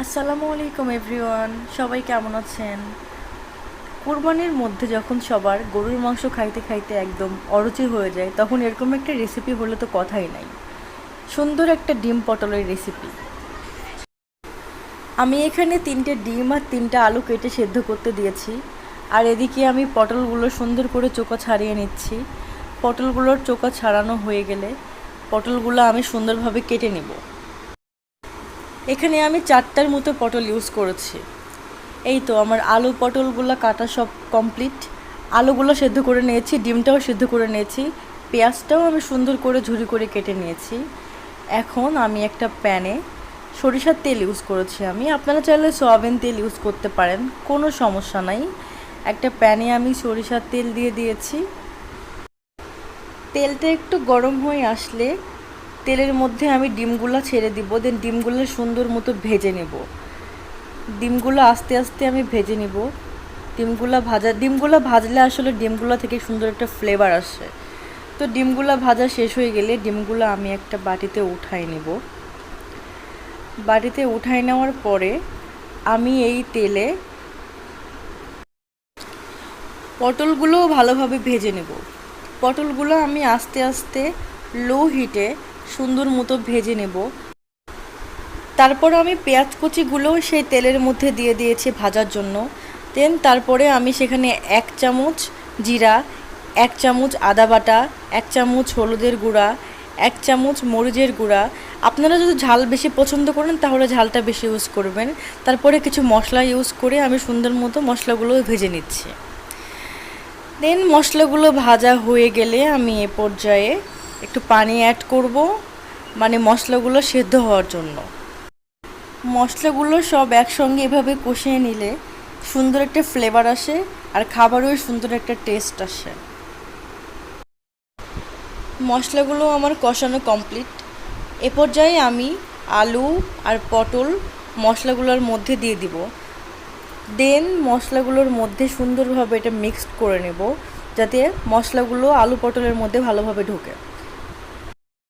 আসসালামু আলাইকুম এভরিওয়ান, সবাই কেমন আছেন? কুরবানির মধ্যে যখন সবার গরুর মাংস খাইতে খাইতে একদম অরুচি হয়ে যায়, তখন এরকম একটা রেসিপি হলে তো কথাই নাই। সুন্দর একটা ডিম পটলের রেসিপি। আমি এখানে 3টে ডিম আর 3টা আলু কেটে সেদ্ধ করতে দিয়েছি। আর এদিকে আমি পটলগুলো সুন্দর করে চোকা ছাড়িয়ে নিচ্ছি। পটলগুলোর চোকা ছাড়ানো হয়ে গেলে পটলগুলো আমি সুন্দরভাবে কেটে নেব। এখানে আমি 4টার মতো পটল ইউজ করেছি। এই তো আমার আলু পটলগুলো কাটা সব কমপ্লিট। আলুগুলো সেদ্ধ করে নিয়েছি, ডিমটাও সেদ্ধ করে নিয়েছি, পেঁয়াজটাও আমি সুন্দর করে ঝুরি করে কেটে নিয়েছি। এখন আমি একটা প্যানে সরিষার তেল ইউজ করেছি। আপনারা চাইলে সয়াবিন তেল ইউজ করতে পারেন, কোনো সমস্যা নাই। একটা প্যানে আমি সরিষার তেল দিয়ে দিয়েছি। তেলটা একটু গরম হয়ে আসলে তেলের মধ্যে আমি ডিমগুলো ছেড়ে দিব, দেন ডিমগুলো সুন্দর মতো ভেজে নেব। ডিমগুলো আস্তে আস্তে আমি ভেজে নিব। ডিমগুলো ভাজলে আসলে ডিমগুলো থেকে সুন্দর একটা ফ্লেভার আসে। তো ডিমগুলো ভাজা শেষ হয়ে গেলে ডিমগুলো আমি একটা বাটিতে উঠাই নেব। বাটিতে উঠাই নেওয়ার পরে আমি এই তেলে পটলগুলোও ভালোভাবে ভেজে নেব। পটলগুলো আমি আস্তে আস্তে লো হিটে সুন্দর মতো ভেজে নেব। তারপর আমি পেঁয়াজ কুচিগুলোও সেই তেলের মধ্যে দিয়ে দিয়েছি ভাজার জন্য। দেন তারপরে আমি সেখানে 1 চামচ জিরা, 1 চামচ আদা বাটা, 1 চামচ হলুদের গুঁড়া, 1 চামচ মরিচের গুঁড়া। আপনারা যদি ঝাল বেশি পছন্দ করেন তাহলে ঝালটা বেশি ইউজ করবেন। তারপরে কিছু মশলা ইউজ করে আমি সুন্দর মতো মশলাগুলো ভেজে নিচ্ছি। দেন মশলাগুলো ভাজা হয়ে গেলে আমি এ পর্যায়ে একটু পানি অ্যাড করব, মানে মশলাগুলো সেদ্ধ হওয়ার জন্য। মশলাগুলো সব একসঙ্গে এভাবে কষিয়ে নিলে সুন্দর একটা ফ্লেভার আসে, আর খাবারেও সুন্দর একটা টেস্ট আসে। মশলাগুলো আমার কষানো কমপ্লিট। এ পর্যায়ে আমি আলু আর পটল মশলাগুলোর মধ্যে দিয়ে দিব। দেন মশলাগুলোর মধ্যে সুন্দরভাবে এটা মিক্সড করে নেব, যাতে মশলাগুলো আলু পটলের মধ্যে ভালোভাবে ঢোকে।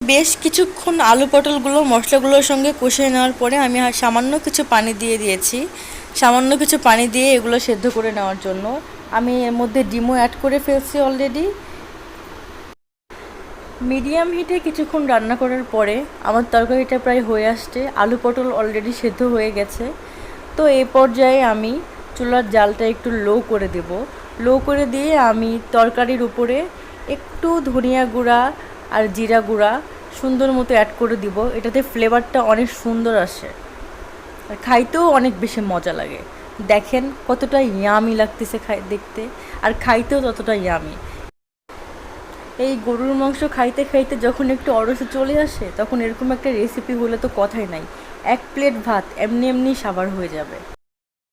বেশ কিছুক্ষণ আলু পটলগুলো মশলাগুলোর সঙ্গে কষিয়ে নেওয়ার পরে আমি সামান্য কিছু পানি দিয়ে দিয়েছি। সামান্য কিছু পানি দিয়ে এগুলো সেদ্ধ করে নেওয়ার জন্য। আমি এর মধ্যে ডিমও অ্যাড করে ফেলছি অলরেডি। মিডিয়াম হিটে কিছুক্ষণ রান্না করার পরে আমার তরকারিটা প্রায় হয়ে আসছে। আলু পটল অলরেডি সেদ্ধ হয়ে গেছে। তো এই পর্যায়ে আমি চুলার জালটা একটু লো করে দেব। লো করে দিয়ে আমি তরকারির উপরে একটু ধনিয়া গুঁড়া আর জিরা গুঁড়া সুন্দর মতো অ্যাড করে দিব। এটাতে ফ্লেভারটা অনেক সুন্দর আসে আর খাইতেও অনেক বেশি মজা লাগে। দেখেন কতটা ইয়ামি লাগতেছে দেখতে, আর খাইতেও ততটা ইয়ামি। এই গরুর মাংস খাইতে খাইতে যখন একটু অরসে চলে আসে, তখন এরকম একটা রেসিপি হলে তো কথাই নাই। 1 প্লেট ভাত এমনি এমনি সাবার হয়ে যাবে।